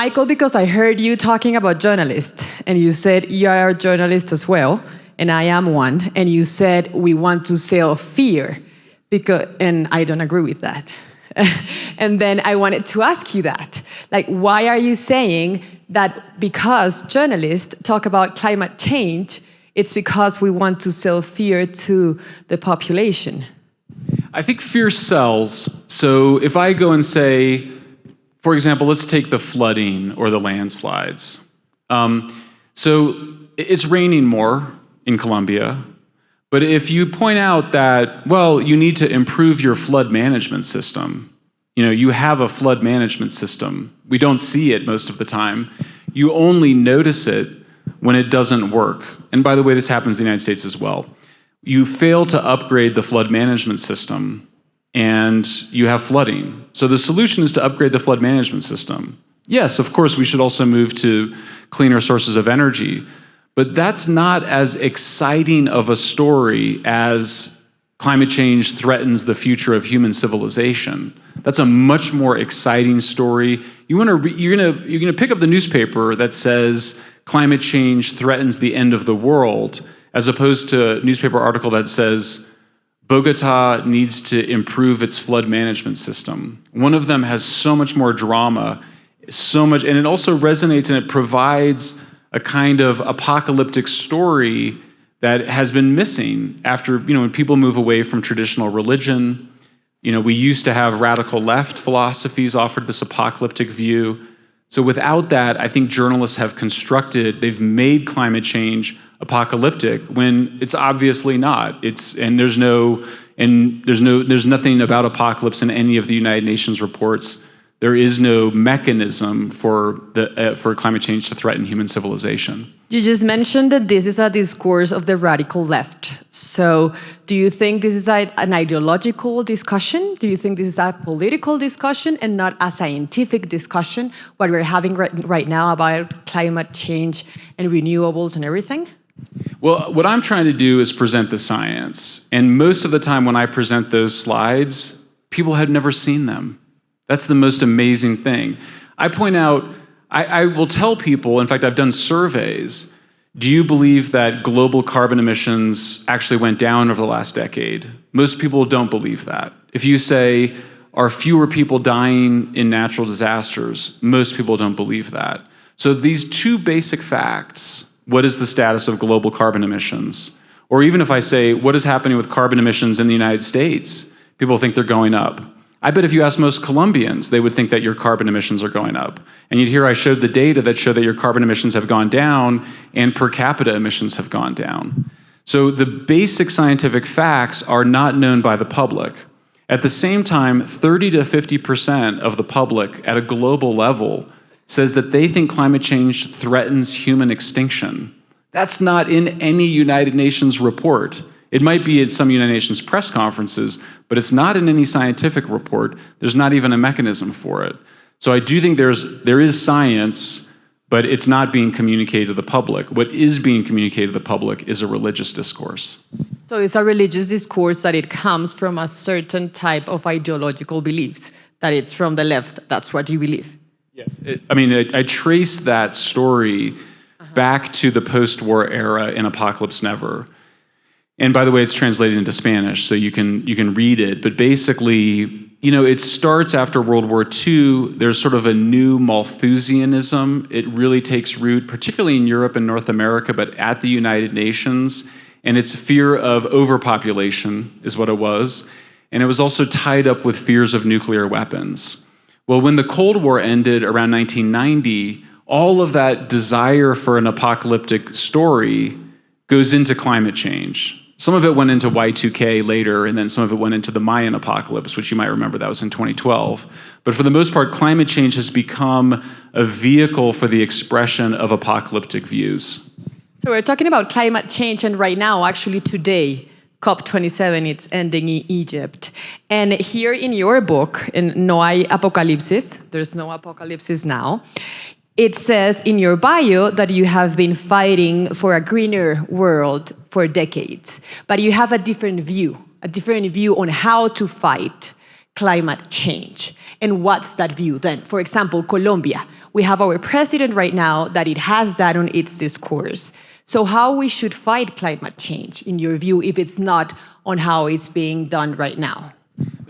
Michael, because I heard you talking about journalists, and you said you are a journalist as well, and I am one, and you said we want to sell fear, and I don't agree with that. And then I wanted to ask you that. Like, why are you saying that because journalists talk about climate change, it's because we want to sell fear to the population? I think fear sells. So if I go and say, for example, let's take the flooding or the landslides. So it's raining more in Colombia, but if you point out that, well, you need to improve your flood management system, you have a flood management system. We don't see it most of the time. You only notice it when it doesn't work. And by the way, this happens in the United States as well. You fail to upgrade the flood management system, and you have flooding. So the solution is to upgrade the flood management system. Yes, of course, we should also move to cleaner sources of energy, but that's not as exciting of a story as climate change threatens the future of human civilization. That's a much more exciting story. You're gonna pick up the newspaper that says climate change threatens the end of the world, as opposed to a newspaper article that says Bogota needs to improve its flood management system. One of them has so much more drama, and it also resonates, and it provides a kind of apocalyptic story that has been missing after, when people move away from traditional religion. We used to have radical left philosophies offered this apocalyptic view. So without that, I think journalists they've made climate change apocalyptic when it's obviously not. There's nothing about apocalypse in any of the United Nations reports. There is no mechanism for climate change to threaten human civilization. You just mentioned that this is a discourse of the radical left. So do you think this is an ideological discussion? Do you think this is a political discussion and not a scientific discussion, what we're having right now about climate change and renewables and everything? Well, what I'm trying to do is present the science. And most of the time when I present those slides, people have never seen them. That's the most amazing thing. I point out, I will tell people, in fact, I've done surveys, do you believe that global carbon emissions actually went down over the last decade? Most people don't believe that. If you say, are fewer people dying in natural disasters? Most people don't believe that. So these two basic facts, what is the status of global carbon emissions? Or even if I say, what is happening with carbon emissions in the United States? People think they're going up. I bet if you ask most Colombians, they would think that your carbon emissions are going up. And you'd hear I showed the data that show that your carbon emissions have gone down and per capita emissions have gone down. So the basic scientific facts are not known by the public. At the same time, 30 to 50% of the public at a global level says that they think climate change threatens human extinction. That's not in any United Nations report. It might be at some United Nations press conferences, but it's not in any scientific report. There's not even a mechanism for it. So I do think there is science, but it's not being communicated to the public. What is being communicated to the public is a religious discourse. So it's a religious discourse that it comes from a certain type of ideological beliefs, that it's from the left, that's what you believe. Yes, I trace that story back to the post-war era in Apocalypse Never. And by the way, it's translated into Spanish, so you can read it. But basically, it starts after World War II. There's sort of a new Malthusianism. It really takes root, particularly in Europe and North America, but at the United Nations. And it's fear of overpopulation is what it was. And it was also tied up with fears of nuclear weapons. Well, when the Cold War ended around 1990, all of that desire for an apocalyptic story goes into climate change. Some of it went into Y2K later, and then some of it went into the Mayan apocalypse, which you might remember, that was in 2012. But for the most part, climate change has become a vehicle for the expression of apocalyptic views. So we're talking about climate change, and right now, actually today, COP27, it's ending in Egypt. And here in your book, in No hay apocalipsis, there's no apocalypse now, it says in your bio that you have been fighting for a greener world for decades, but you have a different view on how to fight climate change. And what's that view then? For example, Colombia. We have our president right now that it has that on its discourse. So how we should fight climate change, in your view, if it's not on how it's being done right now?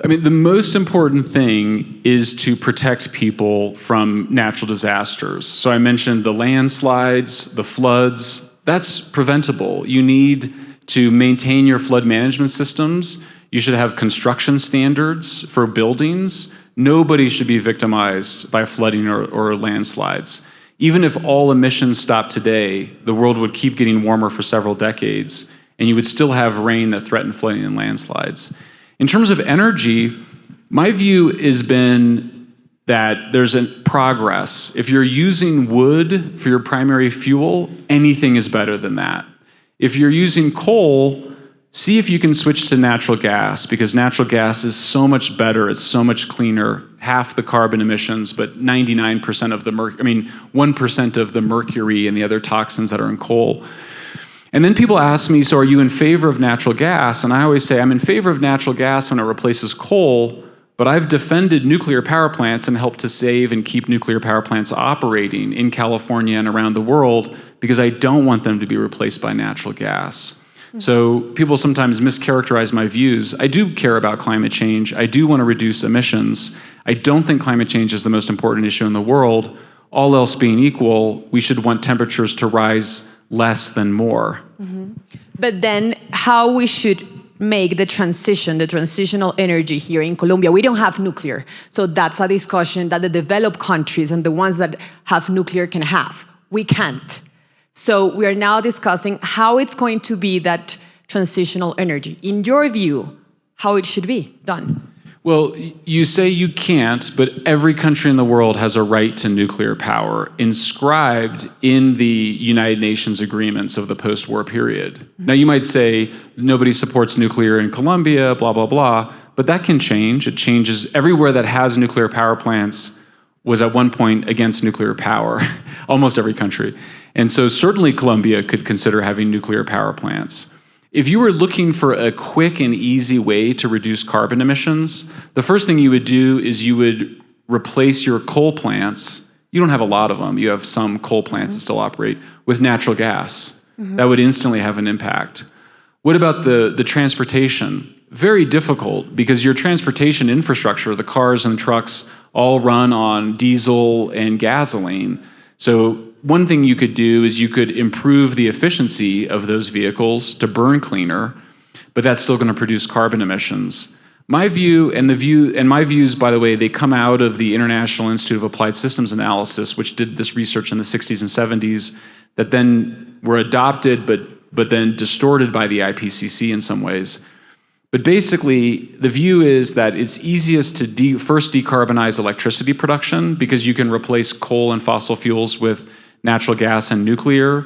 I mean, the most important thing is to protect people from natural disasters. So I mentioned the landslides, the floods. That's preventable. You need to maintain your flood management systems. You should have construction standards for buildings. Nobody should be victimized by flooding or landslides. Even if all emissions stopped today, the world would keep getting warmer for several decades, and you would still have rain that threatened flooding and landslides. In terms of energy, my view has been that there's a progress. If you're using wood for your primary fuel, anything is better than that. If you're using coal, see if you can switch to natural gas, because natural gas is so much better, it's so much cleaner, half the carbon emissions, but 99% of the 1% of the mercury and the other toxins that are in coal. And then people ask me, so are you in favor of natural gas? And I always say, I'm in favor of natural gas when it replaces coal, but I've defended nuclear power plants and helped to save and keep nuclear power plants operating in California and around the world because I don't want them to be replaced by natural gas. So people sometimes mischaracterize my views. I do care about climate change. I do want to reduce emissions. I don't think climate change is the most important issue in the world. All else being equal, we should want temperatures to rise less than more. But then how we should make the transitional energy here in Colombia. We don't have nuclear. So that's a discussion that the developed countries and the ones that have nuclear can have. We can't. So we are now discussing how it's going to be that transitional energy. In your view, how it should be done? Well, you say you can't, but every country in the world has a right to nuclear power inscribed in the United Nations agreements of the post-war period. Now, you might say nobody supports nuclear in Colombia, blah, blah, blah, but that can change. It changes. Everywhere that has nuclear power plants was at one point against nuclear power, almost every country. And so certainly Colombia could consider having nuclear power plants. If you were looking for a quick and easy way to reduce carbon emissions, the first thing you would do is you would replace your coal plants. You don't have a lot of them. You have some coal plants that still operate with natural gas. That would instantly have an impact. What about the transportation? Very difficult because your transportation infrastructure, the cars and trucks, all run on diesel and gasoline. So one thing you could do is you could improve the efficiency of those vehicles to burn cleaner, but that's still going to produce carbon emissions. My view, and my views, by the way, they come out of the International Institute of Applied Systems Analysis, which did this research in the 60s and 70s that then were adopted, but then distorted by the IPCC in some ways. But basically, the view is that it's easiest to first decarbonize electricity production because you can replace coal and fossil fuels with natural gas and nuclear.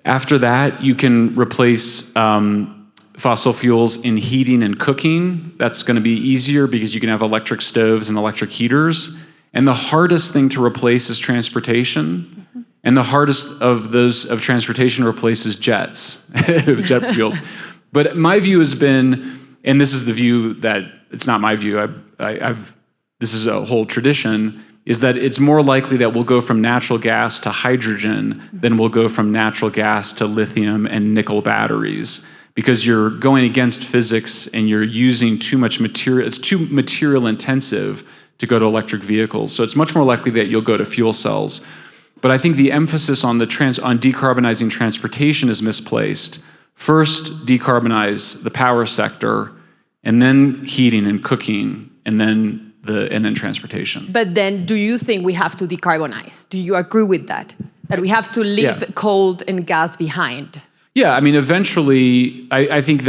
After that, you can replace fossil fuels in heating and cooking. That's going to be easier because you can have electric stoves and electric heaters. And the hardest thing to replace is transportation. And the hardest of transportation to replace is jets, jet fuels. But my view has been, and this is the view that it's not my view, this is a whole tradition, is that it's more likely that we'll go from natural gas to hydrogen than we'll go from natural gas to lithium and nickel batteries, because you're going against physics and you're using too much material. It's too material intensive to go to electric vehicles. So it's much more likely that you'll go to fuel cells. But I think the emphasis on on decarbonizing transportation is misplaced. First, decarbonize the power sector, and then heating and cooking, and then transportation. But then, do you think we have to decarbonize? Do you agree with that? That we have to leave coal and gas behind? Yeah, I mean, eventually, I think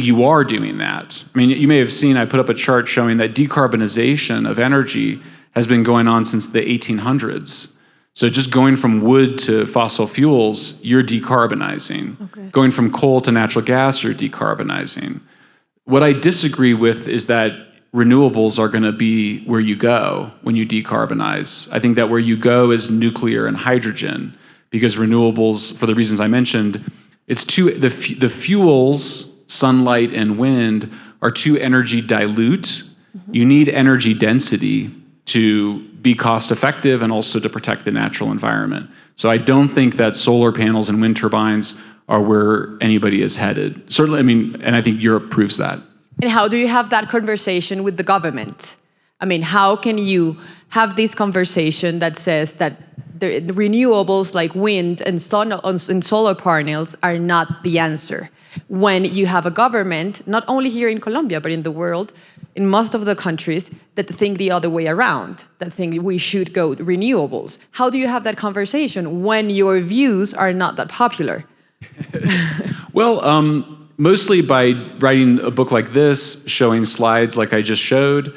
you are doing that. I mean, you may have seen, I put up a chart showing that decarbonization of energy has been going on since the 1800s. So just going from wood to fossil fuels, you're decarbonizing. Okay. Going from coal to natural gas, you're decarbonizing. What I disagree with is that renewables are going to be where you go when you decarbonize. I think that where you go is nuclear and hydrogen, because renewables, for the reasons I mentioned, the fuels, sunlight and wind, are too energy dilute You need energy density to be cost effective and also to protect the natural environment. So I don't think that solar panels and wind turbines are where anybody is headed. Certainly, I mean, and I think Europe proves that. And how do you have that conversation with the government? I mean, how can you have this conversation that says that the renewables like wind and solar panels are not the answer, when you have a government, not only here in Colombia, but in the world, in most of the countries, that think the other way around, that think we should go renewables? How do you have that conversation when your views are not that popular? Well, mostly by writing a book like this, showing slides like I just showed.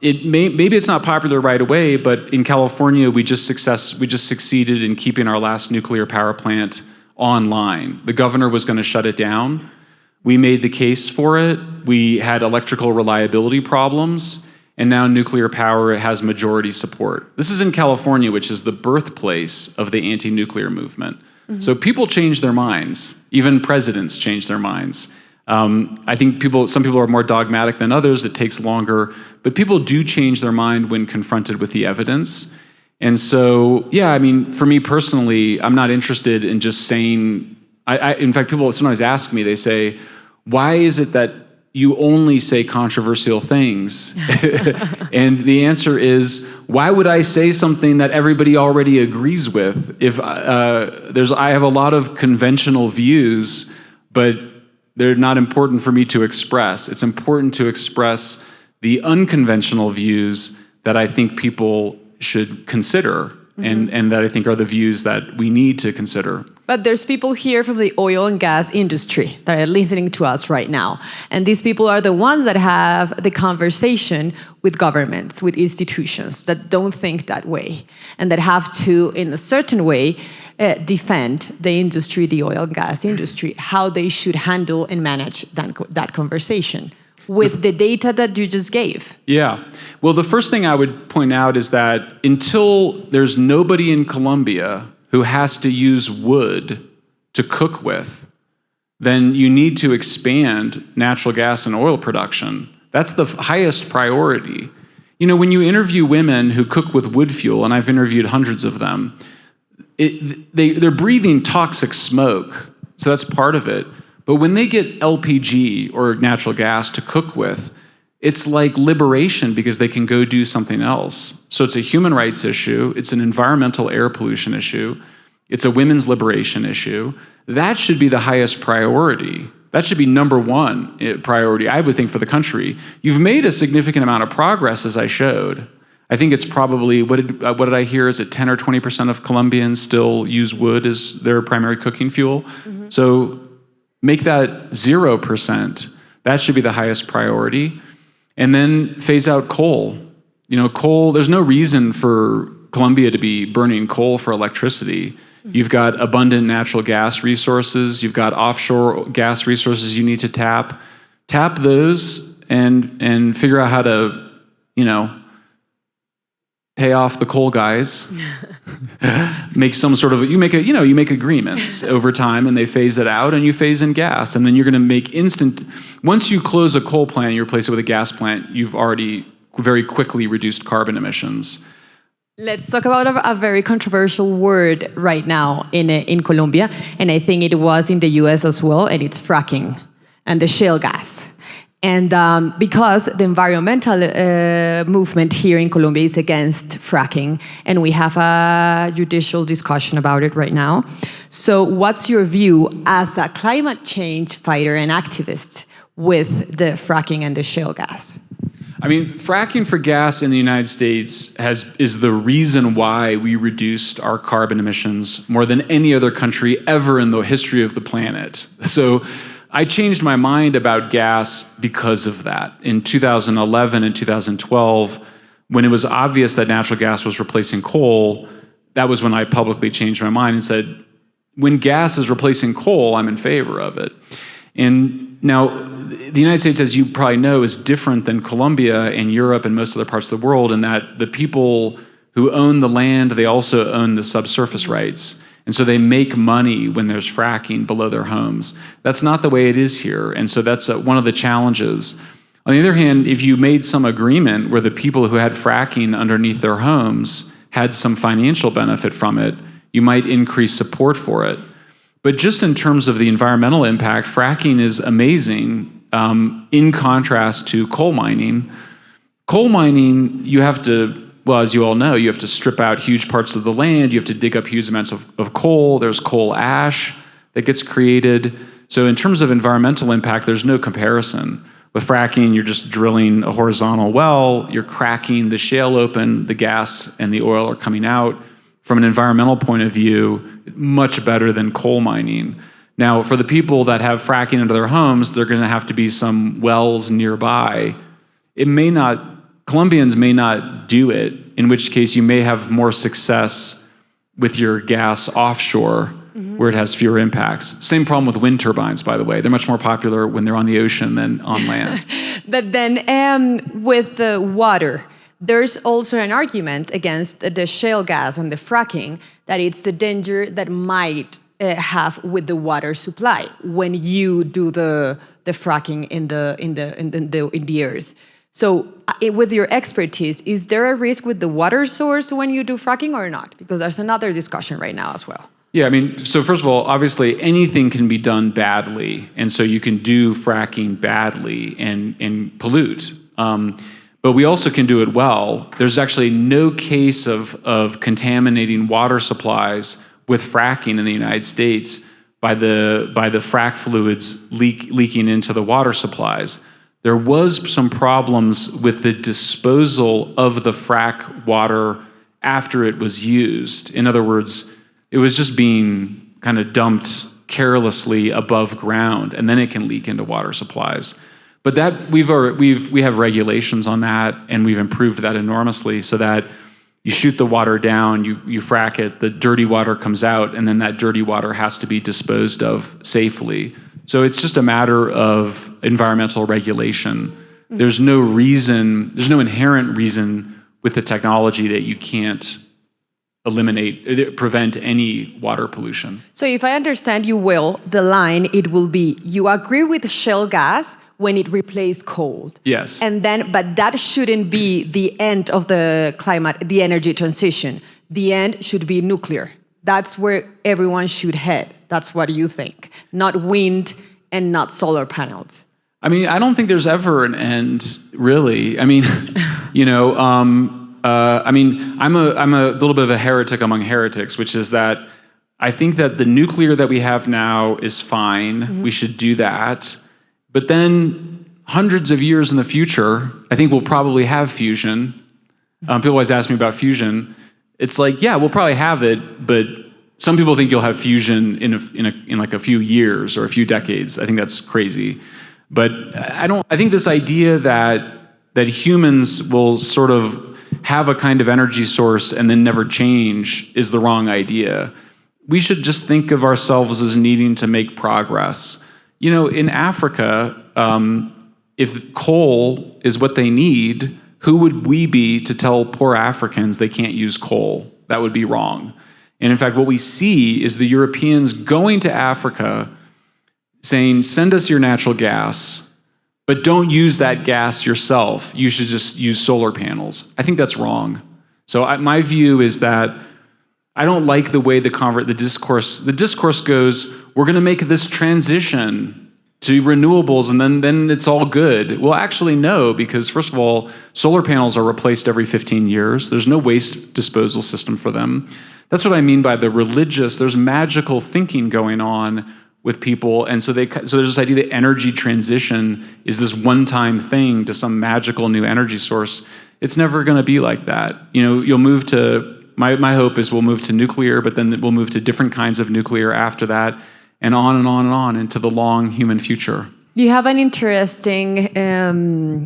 Maybe it's not popular right away, but in California, we just succeeded in keeping our last nuclear power plant online. The governor was going to shut it down. We made the case for it. We had electrical reliability problems, and now nuclear power has majority support. This is in California, which is the birthplace of the anti-nuclear movement. So people change their minds. Even presidents change their minds. I think some people are more dogmatic than others. It takes longer, but people do change their mind when confronted with the evidence. And so, yeah, I mean, for me personally, I'm not interested in just saying, in fact, people sometimes ask me, they say, why is it that you only say controversial things? And the answer is, why would I say something that everybody already agrees with? If I have a lot of conventional views, but they're not important for me to express. It's important to express the unconventional views that I think people should consider, and that I think are the views that we need to consider. But there's people here from the oil and gas industry that are listening to us right now. And these people are the ones that have the conversation with governments, with institutions that don't think that way, and that have to, in a certain way, defend the industry, the oil and gas industry, how they should handle and manage that conversation with the data that you just gave. Yeah. Well, the first thing I would point out is that until there's nobody in Colombia who has to use wood to cook with, then you need to expand natural gas and oil production. That's the highest priority. You know, when you interview women who cook with wood fuel, and I've interviewed hundreds of them, they're breathing toxic smoke, so that's part of it. But when they get LPG or natural gas to cook with, it's like liberation because they can go do something else. So it's a human rights issue, it's an environmental air pollution issue, it's a women's liberation issue. That should be the highest priority. That should be number one priority, I would think, for the country. You've made a significant amount of progress, as I showed. I think it's probably, what did I hear? Is it 10 or 20% of Colombians still use wood as their primary cooking fuel? So make that 0%. That should be the highest priority. And then phase out coal. You know, coal, there's no reason for Colombia to be burning coal for electricity. You've got abundant natural gas resources. You've got offshore gas resources you need to tap. Tap those and figure out how to, you know, pay off the coal guys. Make some sort of, you make agreements over time, and they phase it out, and you phase in gas, and then you're going to make once you close a coal plant and you replace it with a gas plant, you've already very quickly reduced carbon emissions. Let's talk about a very controversial word right now in Colombia, and I think it was in the US as well, and it's fracking and the shale gas. And because the environmental movement here in Colombia is against fracking, and we have a judicial discussion about it right now. So what's your view as a climate change fighter and activist with the fracking and the shale gas? I mean, fracking for gas in the United States is the reason why we reduced our carbon emissions more than any other country ever in the history of the planet. So I changed my mind about gas because of that. In 2011 and 2012, when it was obvious that natural gas was replacing coal, that was when I publicly changed my mind and said, when gas is replacing coal, I'm in favor of it. And now, the United States, as you probably know, is different than Colombia and Europe and most other parts of the world in that the people who own the land, they also own the subsurface rights. And so they make money when there's fracking below their homes. That's not the way it is here. And so that's one of the challenges. On the other hand, if you made some agreement where the people who had fracking underneath their homes had some financial benefit from it, you might increase support for it. But just in terms of the environmental impact, fracking is amazing in contrast to coal mining. Coal mining, you have to, well, as you all know, you have to strip out huge parts of the land, you have to dig up huge amounts of coal, there's coal ash that gets created. So in terms of environmental impact, there's no comparison. With fracking, you're just drilling a horizontal well, you're cracking the shale open, the gas and the oil are coming out. From an environmental point of view, much better than coal mining. Now, for the people that have fracking under their homes, there are going to have to be some wells nearby. Colombians may not do it, in which case you may have more success with your gas offshore, where it has fewer impacts. Same problem with wind turbines, by the way. They're much more popular when they're on the ocean than on land. But then with the water, there's also an argument against the shale gas and the fracking that it's the danger that might have with the water supply when you do the fracking in the earth. So with your expertise, is there a risk with the water source when you do fracking or not? Because there's another discussion right now as well. Yeah, I mean, so first of all, obviously anything can be done badly, and so you can do fracking badly and pollute. But we also can do it well. There's actually no case of contaminating water supplies with fracking in the United States by the frack fluids leaking into the water supplies. There was some problems with the disposal of the frack water after it was used. In other words, it was just being kind of dumped carelessly above ground, and then it can leak into water supplies. But that we have regulations on that, and we've improved that enormously so that you shoot the water down, you frack it, the dirty water comes out, and then that dirty water has to be disposed of safely. So it's just a matter of environmental regulation. There's no inherent reason with the technology that you can't prevent any water pollution. So if I understand you well, the line, it will be, you agree with shale gas when it replaces coal. Yes. But that shouldn't be the end of the energy transition. The end should be nuclear. That's where everyone should head. That's what you think. Not wind and not solar panels. I mean, I don't think there's ever an end, really. I mean, I'm a little bit of a heretic among heretics, which is that I think that the nuclear that we have now is fine. Mm-hmm. We should do that. But then hundreds of years in the future, I think we'll probably have fusion. People always ask me about fusion. It's like, yeah, we'll probably have it, but some people think you'll have fusion in like a few years or a few decades. I think that's crazy. But I think this idea that humans will sort of have a kind of energy source and then never change is the wrong idea. We should just think of ourselves as needing to make progress. In Africa, if coal is what they need, who would we be to tell poor Africans they can't use coal? That would be wrong. And in fact, what we see is the Europeans going to Africa saying, send us your natural gas, but don't use that gas yourself. You should just use solar panels. I think that's wrong. So my view is that I don't like the way the discourse goes, we're going to make this transition to renewables and then it's all good. Well, actually, no, because first of all, solar panels are replaced every 15 years. There's no waste disposal system for them. That's what I mean by there's magical thinking going on with people. And so there's this idea that energy transition is this one-time thing to some magical new energy source. It's never going to be like that. You'll move to, my hope is we'll move to nuclear, but then we'll move to different kinds of nuclear after that, and on and on and on into the long human future. You have an interesting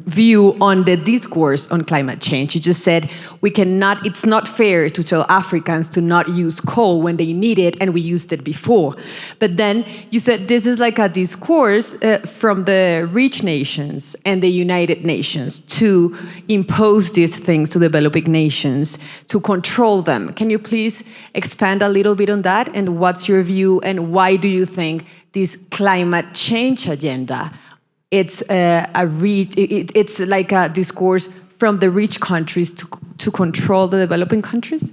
view on the discourse on climate change. You just said it's not fair to tell Africans to not use coal when they need it, and we used it before. But then you said this is like a discourse from the rich nations and the United Nations to impose these things to developing nations, to control them. Can you please expand a little bit on that? And what's your view, and why do you think this climate change agenda it's it's like a discourse from the rich countries to control the developing countries?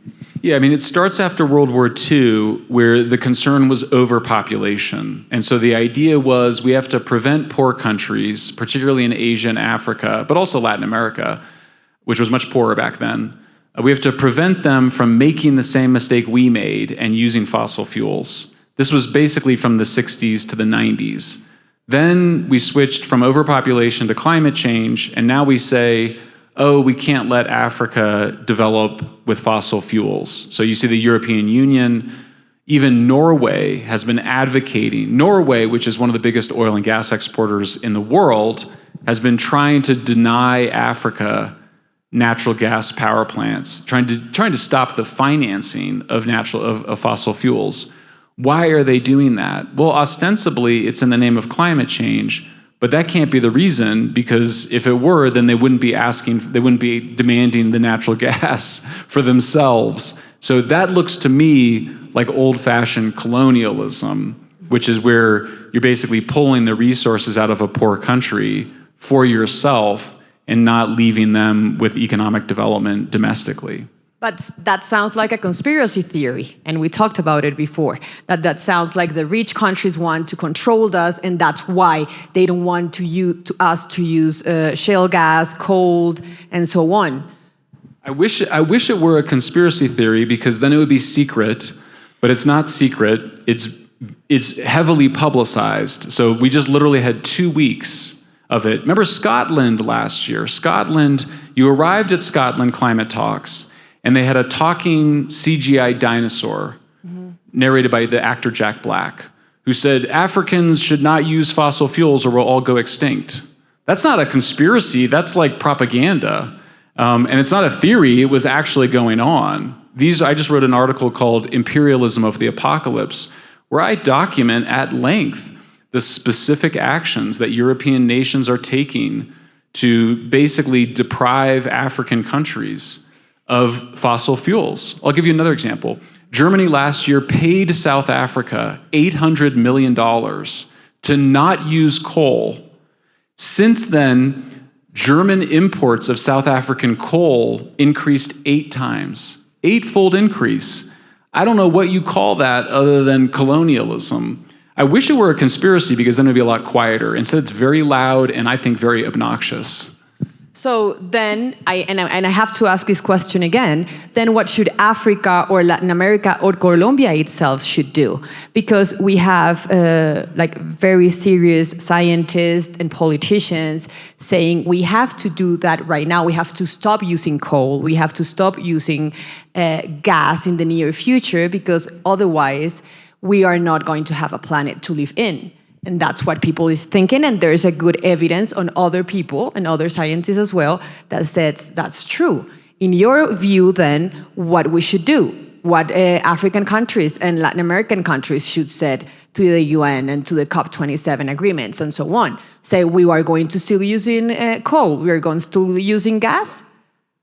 Yeah, I mean, it starts after World War II, where the concern was overpopulation. And so the idea was we have to prevent poor countries, particularly in Asia and Africa, but also Latin America, which was much poorer back then. We have to prevent them from making the same mistake we made and using fossil fuels. This was basically from the 60s to the 90s. Then we switched from overpopulation to climate change, and now we say, oh, we can't let Africa develop with fossil fuels. So you see the European Union, even Norway has been advocating. Norway, which is one of the biggest oil and gas exporters in the world, has been trying to deny Africa natural gas power plants, trying to stop the financing of fossil fuels. Why are they doing that? Well, ostensibly, it's in the name of climate change, but that can't be the reason, because if it were, then they wouldn't be demanding the natural gas for themselves. So that looks to me like old-fashioned colonialism, which is where you're basically pulling the resources out of a poor country for yourself and not leaving them with economic development domestically. But that sounds like a conspiracy theory, and we talked about it before, that sounds like the rich countries want to control us, and that's why they don't want us to use shale gas, coal, and so on. I wish it were a conspiracy theory, because then it would be secret, but it's not secret. It's heavily publicized. So we just literally had 2 weeks of it. Remember Scotland last year? Scotland, you arrived at Scotland climate talks, and they had a talking CGI dinosaur, narrated by the actor Jack Black, who said, Africans should not use fossil fuels or we'll all go extinct. That's not a conspiracy, that's like propaganda. And it's not a theory, it was actually going on. I just wrote an article called Imperialism of the Apocalypse, where I document at length the specific actions that European nations are taking to basically deprive African countries of fossil fuels. I'll give you another example. Germany last year paid South Africa $800 million to not use coal. Since then, German imports of South African coal increased 8 times. 8-fold increase. I don't know what you call that other than colonialism. I wish it were a conspiracy, because then it would be a lot quieter. Instead, it's very loud and I think very obnoxious. So then, I have to ask this question again, then what should Africa or Latin America or Colombia itself should do? Because we have like very serious scientists and politicians saying we have to do that right now. We have to stop using coal. We have to stop using gas in the near future, because otherwise we are not going to have a planet to live in. And that's what people is thinking, and there's a good evidence on other people and other scientists as well that says that's true. In your view, then, what we should do, what African countries and Latin American countries should say to the UN and to the COP27 agreements and so on. Say we are going to still using coal, we are going to still using gas?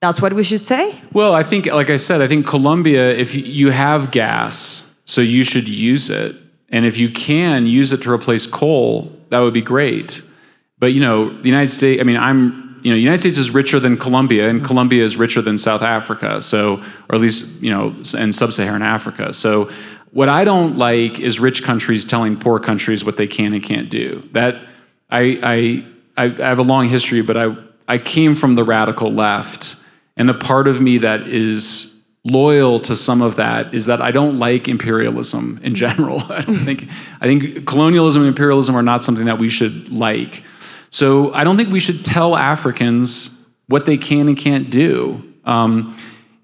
That's what we should say? Well, I think, like I said, I think Colombia, if you have gas, so you should use it. And if you can use it to replace coal, that would be great. But, the United States, the United States is richer than Colombia, and Colombia is richer than South Africa, or at least, and sub-Saharan Africa. So what I don't like is rich countries telling poor countries what they can and can't do. That I have a long history, but I came from the radical left, and the part of me that is loyal to some of that is that I don't like imperialism in general. I think colonialism and imperialism are not something that we should like. So I don't think we should tell Africans what they can and can't do. I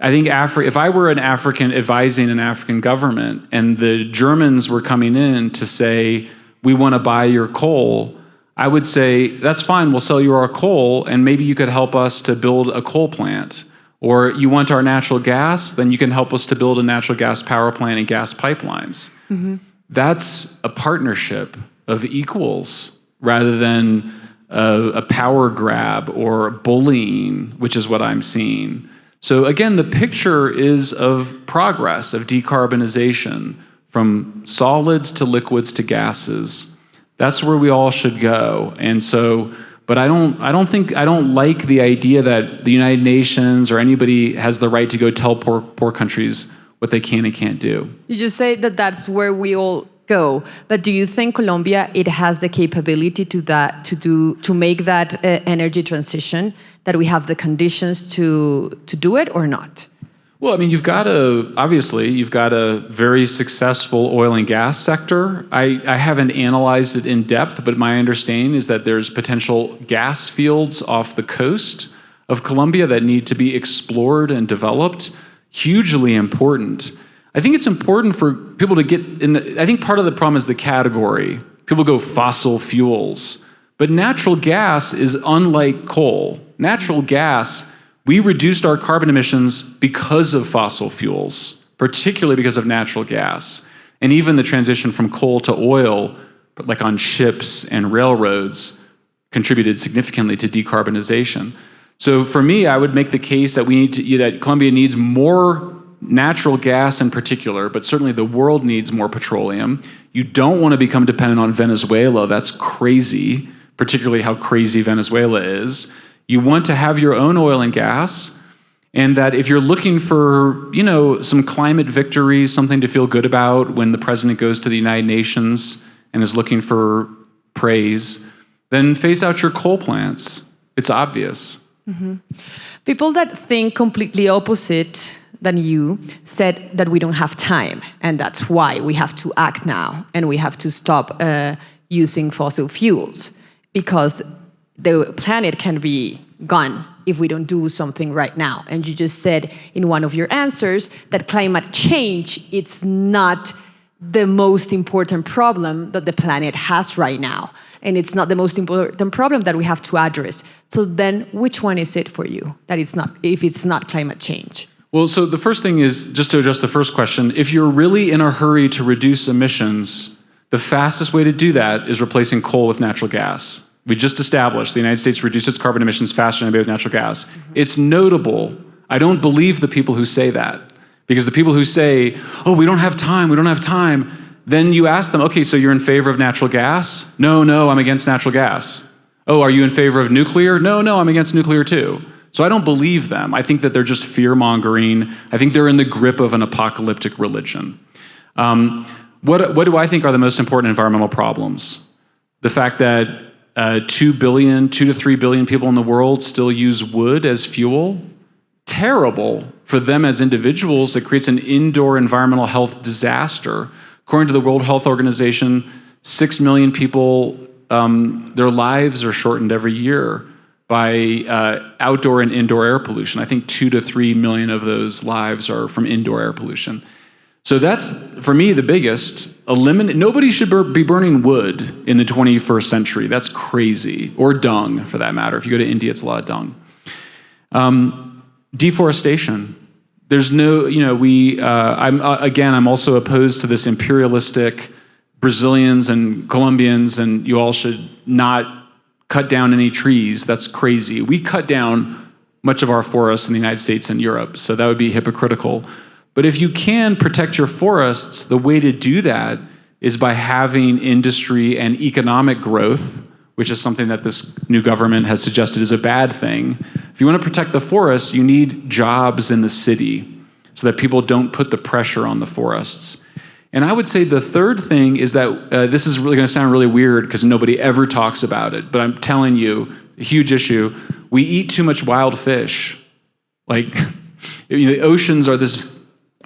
think if I were an African advising an African government and the Germans were coming in to say, we want to buy your coal, I would say, that's fine, we'll sell you our coal, and maybe you could help us to build a coal plant. Or you want our natural gas, then you can help us to build a natural gas power plant and gas pipelines. Mm-hmm. That's a partnership of equals rather than a power grab or bullying, which is what I'm seeing. So again, the picture is of progress, of decarbonization, from solids to liquids to gases. That's where we all should go. And so, but I don't like the idea that the United Nations or anybody has the right to go tell poor countries what they can and can't do. You just say that that's where we all go, but do you think Colombia, it has the capability to make that energy transition, that we have the conditions to do it or not? Well, I mean, you've got a very successful oil and gas sector. I haven't analyzed it in depth, but my understanding is that there's potential gas fields off the coast of Colombia that need to be explored and developed. Hugely important. I think it's important for people to get in I think part of the problem is the category. People go fossil fuels, but natural gas is unlike coal. Natural gas, we reduced our carbon emissions because of fossil fuels, particularly because of natural gas. And even the transition from coal to oil, but like on ships and railroads, contributed significantly to decarbonization. So for me, I would make the case that that Colombia needs more natural gas in particular, but certainly the world needs more petroleum. You don't want to become dependent on Venezuela. That's crazy, particularly how crazy Venezuela is. You want to have your own oil and gas, and that if you're looking for, some climate victories, something to feel good about when the president goes to the United Nations and is looking for praise, then phase out your coal plants. It's obvious. Mm-hmm. People that think completely opposite than you said that we don't have time, and that's why we have to act now, and we have to stop using fossil fuels, because the planet can be gone if we don't do something right now. And you just said in one of your answers that climate change, it's not the most important problem that the planet has right now. And it's not the most important problem that we have to address. So then which one is it for you, that it's not, if it's not climate change? Well, so the first thing is, just to address the first question, if you're really in a hurry to reduce emissions, the fastest way to do that is replacing coal with natural gas. We just established the United States reduced its carbon emissions faster than anybody with natural gas. Mm-hmm. It's notable. I don't believe the people who say that, because the people who say, oh, we don't have time, then you ask them, okay, so you're in favor of natural gas? No, I'm against natural gas. Oh, are you in favor of nuclear? No, I'm against nuclear too. So I don't believe them. I think that they're just fear-mongering. I think they're in the grip of an apocalyptic religion. What do I think are the most important environmental problems? The fact that 2 to 3 billion people in the world still use wood as fuel. Terrible for them as individuals. It creates an indoor environmental health disaster. According to the World Health Organization, 6 million people, their lives are shortened every year by outdoor and indoor air pollution. I think 2 to 3 million of those lives are from indoor air pollution. So that's, for me, the biggest. Nobody should be burning wood in the 21st century. That's crazy. Or dung, for that matter. If you go to India, it's a lot of dung. Deforestation. There's no, I'm also opposed to this imperialistic Brazilians and Colombians, and you all should not cut down any trees. That's crazy. We cut down much of our forests in the United States and Europe, so that would be hypocritical. But if you can protect your forests, the way to do that is by having industry and economic growth, which is something that this new government has suggested is a bad thing. If you want to protect the forests, you need jobs in the city so that people don't put the pressure on the forests. And I would say the third thing is that this is really going to sound really weird because nobody ever talks about it, but I'm telling you, a huge issue. We eat too much wild fish. Like, the oceans are this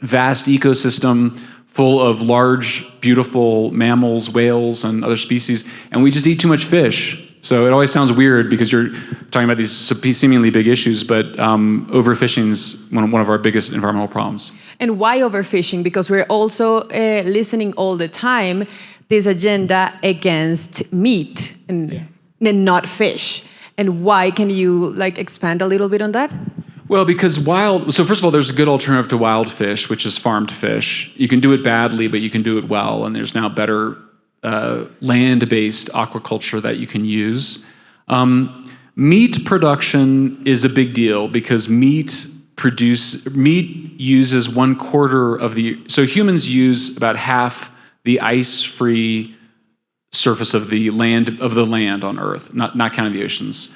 vast ecosystem full of large, beautiful mammals, whales, and other species, and we just eat too much fish. So it always sounds weird because you're talking about these seemingly big issues, but overfishing is one of our biggest environmental problems. And why overfishing? Because we're also listening all the time this agenda against meat and not fish. And why? Can you expand a little bit on that? Well, because so first of all, there's a good alternative to wild fish, which is farmed fish. You can do it badly, but you can do it well, and there's now better land-based aquaculture that you can use. Meat production is a big deal because meat uses 1/4 of so humans use about half the ice-free surface of the land on Earth, not counting the oceans.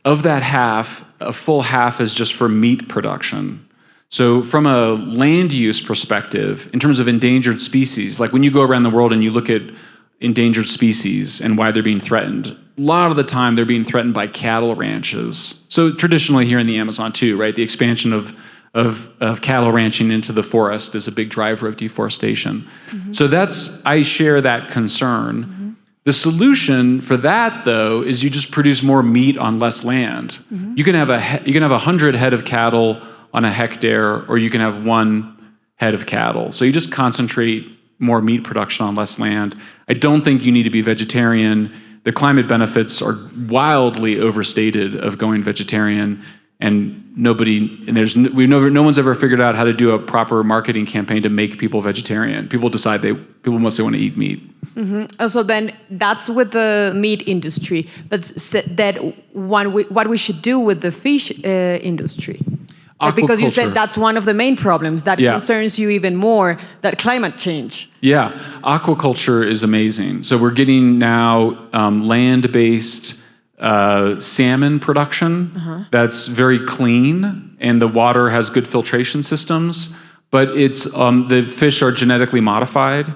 Of that half, a full half is just for meat production. So from a land use perspective, in terms of endangered species, like when you go around the world and you look at endangered species and why they're being threatened, a lot of the time they're being threatened by cattle ranches. So traditionally here in the Amazon too, right? The expansion of cattle ranching into the forest is a big driver of deforestation. Mm-hmm. So I share that concern. Mm-hmm. The solution for that, though, is you just produce more meat on less land. Mm-hmm. You can have 100 head of cattle on a hectare, or you can have 1 head of cattle. So you just concentrate more meat production on less land. I don't think you need to be vegetarian. The climate benefits are wildly overstated of going vegetarian, and no one's ever figured out how to do a proper marketing campaign to make people vegetarian. People mostly want to eat meat. Mm-hmm. So then that's with the meat industry, but what we should do with the fish industry? Because you said that's one of the main problems that concerns you even more, that climate change. Yeah, aquaculture is amazing. So we're getting now land-based salmon production that's very clean, and the water has good filtration systems, but it's the fish are genetically modified,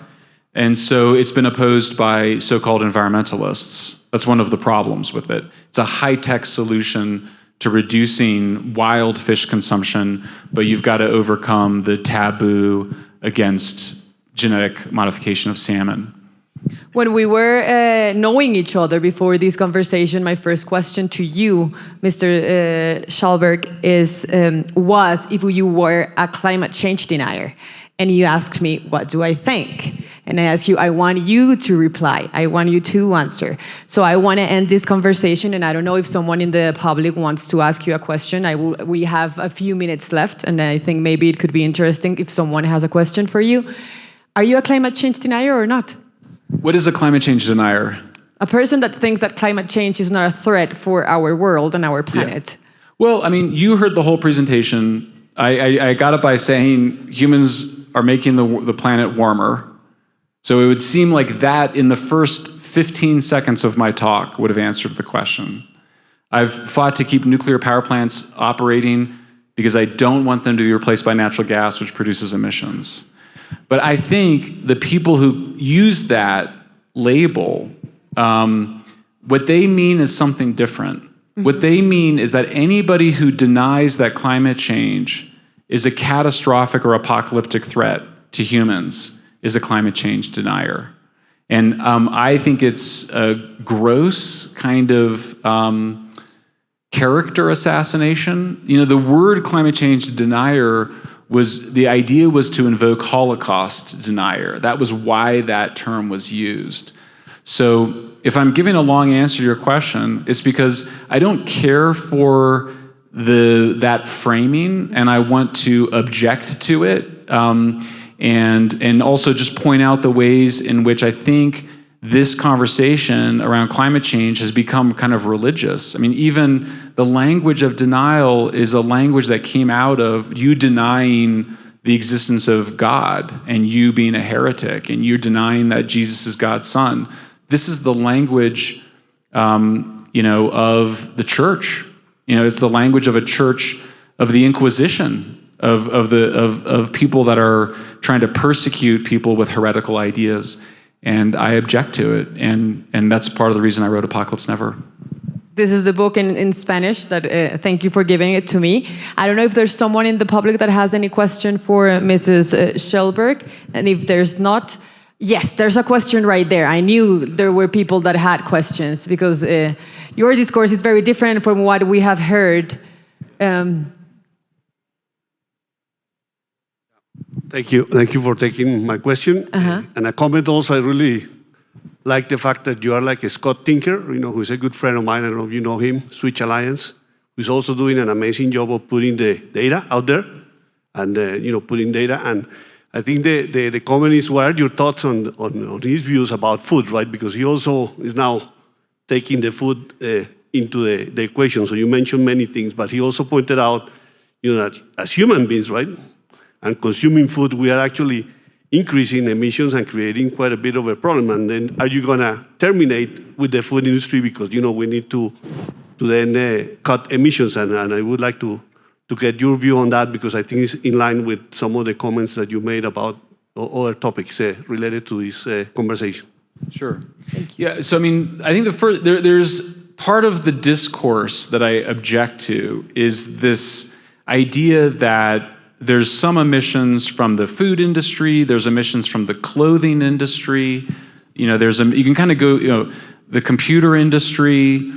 and so it's been opposed by so-called environmentalists. That's one of the problems with it. It's a high-tech solution to reducing wild fish consumption, but you've got to overcome the taboo against genetic modification of salmon. When we were knowing each other before this conversation, my first question to you, Mr. Shellenberger, was if you were a climate change denier. And you asked me, what do I think? And I asked you, I want you to reply. I want you to answer. So I want to end this conversation, and I don't know if someone in the public wants to ask you a question. We have a few minutes left, and I think maybe it could be interesting if someone has a question for you. Are you a climate change denier or not? What is a climate change denier? A person that thinks that climate change is not a threat for our world and our planet. Yeah. Well, I mean, you heard the whole presentation. I got it by saying humans are making the planet warmer. So it would seem like that in the first 15 seconds of my talk would have answered the question. I've fought to keep nuclear power plants operating because I don't want them to be replaced by natural gas, which produces emissions. But I think the people who use that label, what they mean is something different. Mm-hmm. What they mean is that anybody who denies that climate change is a catastrophic or apocalyptic threat to humans is a climate change denier. And I think it's a gross kind of character assassination. You know, the word climate change denier the idea was to invoke Holocaust denier. That was why that term was used. So if I'm giving a long answer to your question, it's because I don't care for that framing, and I want to object to it, and also just point out the ways in which I think this conversation around climate change has become kind of religious. I mean, even the language of denial is a language that came out of you denying the existence of God and you being a heretic and you denying that Jesus is God's son. This is the language, of the church. It's the language of a church of the Inquisition, of people that are trying to persecute people with heretical ideas. And I object to it, and that's part of the reason I wrote Apocalypse Never. This is the book in Spanish that, thank you for giving it to me. I don't know if there's someone in the public that has any question for Mrs. Shellenberger, and if there's not, yes, there's a question right there. I knew there were people that had questions because your discourse is very different from what we have heard. Thank you for taking my question. And a comment also, I really like the fact that you are like a Scott Tinker, who is a good friend of mine. I don't know if you know him, Switch Alliance, who's also doing an amazing job of putting the data out there and, putting data. And I think the comment is, what are your thoughts on his views about food, right? Because he also is now taking the food into the equation. So you mentioned many things, but he also pointed out, that as human beings, right? And consuming food, we are actually increasing emissions and creating quite a bit of a problem. And then are you going to terminate with the food industry because, we need to then cut emissions? And I would like to get your view on that, because I think it's in line with some of the comments that you made about other topics related to this conversation. Sure. Yeah, so I mean, I think there's part of the discourse that I object to is this idea that there's some emissions from the food industry, there's emissions from the clothing industry, you can kind of go, the computer industry.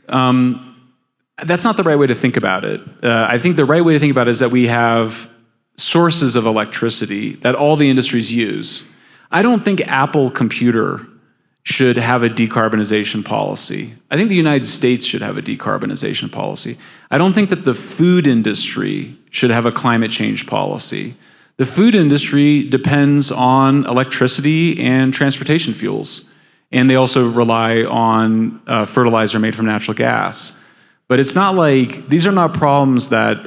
That's not the right way to think about it. I think the right way to think about it is that we have sources of electricity that all the industries use. I don't think Apple Computer should have a decarbonization policy. I think the United States should have a decarbonization policy. I don't think that the food industry should have a climate change policy. The food industry depends on electricity and transportation fuels, and they also rely on fertilizer made from natural gas. But it's not like, these are not problems that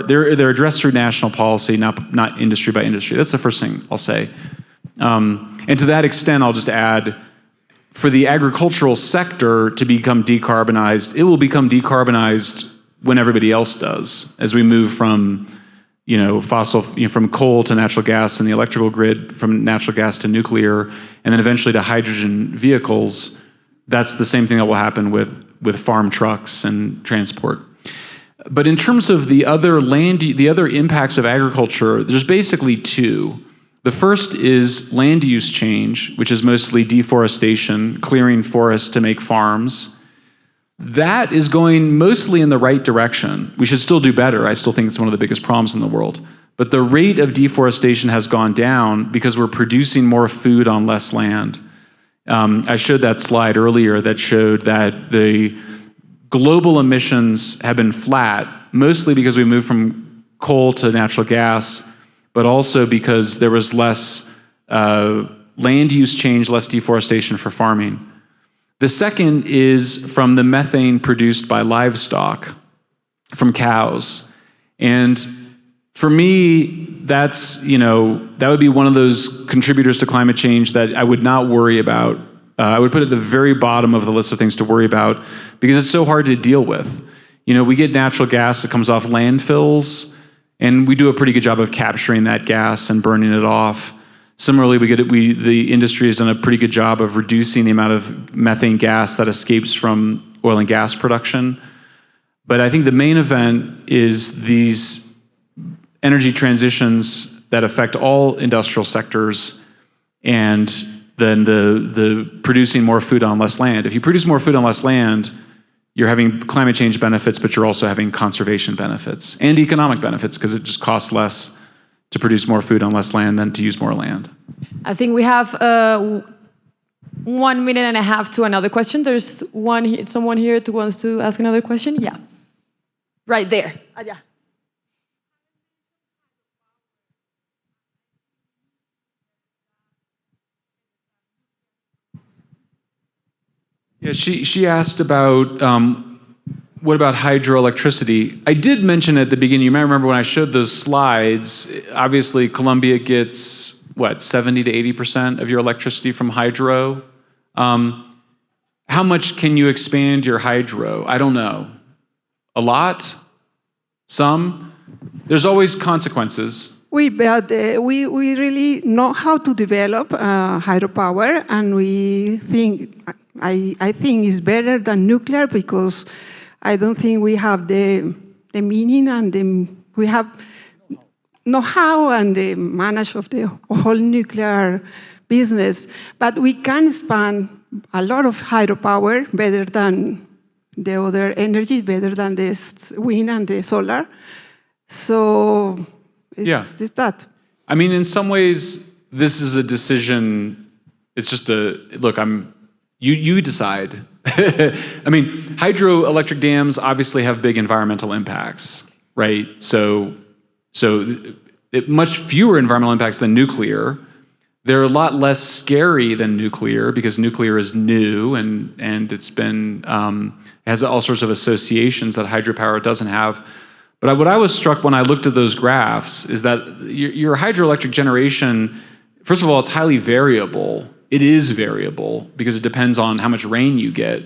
they're addressed through national policy, not industry by industry. That's the first thing I'll say. And to that extent, I'll just add, for the agricultural sector to become decarbonized, it will become decarbonized when everybody else does, as we move from from coal to natural gas in the electrical grid, from natural gas to nuclear, and then eventually to hydrogen vehicles. That's the same thing that will happen with farm trucks and transport. But in terms of the other impacts of agriculture, there's basically two. The first is land use change, which is mostly deforestation, clearing forests to make farms. That is going mostly in the right direction. We should still do better. I still think it's one of the biggest problems in the world. But the rate of deforestation has gone down because we're producing more food on less land. I showed that slide earlier that showed that the global emissions have been flat, mostly because we moved from coal to natural gas, but also because there was less land use change, less deforestation for farming. The second is from the methane produced by livestock, from cows. And for me, that would be one of those contributors to climate change that I would not worry about. I would put it at the very bottom of the list of things to worry about because it's so hard to deal with. We get natural gas that comes off landfills, and we do a pretty good job of capturing that gas and burning it off. Similarly, the industry has done a pretty good job of reducing the amount of methane gas that escapes from oil and gas production. But I think the main event is these energy transitions that affect all industrial sectors, and then the producing more food on less land. If you produce more food on less land, you're having climate change benefits, but you're also having conservation benefits and economic benefits because it just costs less to produce more food on less land than to use more land. I think we have 1 minute and a half to another question. There's someone here who wants to ask another question. Yeah, right there. Yeah. Yeah, she asked about what about hydroelectricity? I did mention at the beginning, you might remember when I showed those slides, obviously Colombia gets, 70 to 80% of your electricity from hydro. How much can you expand your hydro? I don't know. A lot? Some? There's always consequences. We really know how to develop hydropower, and I think it's better than nuclear because I don't think we have the meaning and we have know-how and the manage of the whole nuclear business. But we can expand a lot of hydropower better than the other energy, better than the wind and the solar. So it's that. I mean, in some ways, this is a decision. It's just you decide. I mean, hydroelectric dams obviously have big environmental impacts, right? So much fewer environmental impacts than nuclear. They're a lot less scary than nuclear because nuclear is new and it's been has all sorts of associations that hydropower doesn't have. But what I was struck when I looked at those graphs is that your hydroelectric generation first of all, it's highly variable. It is variable because it depends on how much rain you get.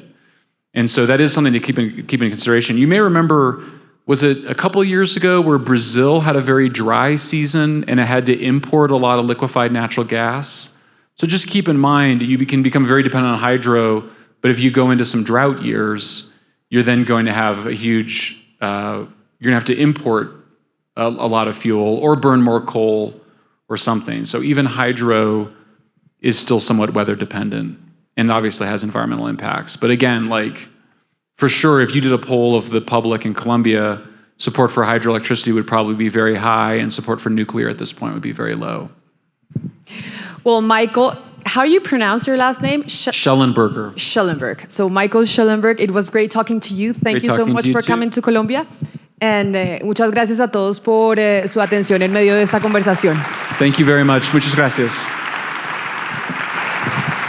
And so that is something to keep in consideration. You may remember, was it a couple of years ago where Brazil had a very dry season and it had to import a lot of liquefied natural gas? So just keep in mind, you can become very dependent on hydro, but if you go into some drought years, you're then going to have a huge, you're going to have to import a lot of fuel or burn more coal or something. So even hydro is still somewhat weather dependent and obviously has environmental impacts. But again, like for sure, if you did a poll of the public in Colombia, support for hydroelectricity would probably be very high and support for nuclear at this point would be very low. Well, Michael, how do you pronounce your last name? Shellenberger. Shellenberger. So Michael Shellenberger, it was great talking to you. Thank you so much for coming to Colombia. And muchas gracias a todos por su atención en medio de esta conversación. Thank you very much. Muchas gracias.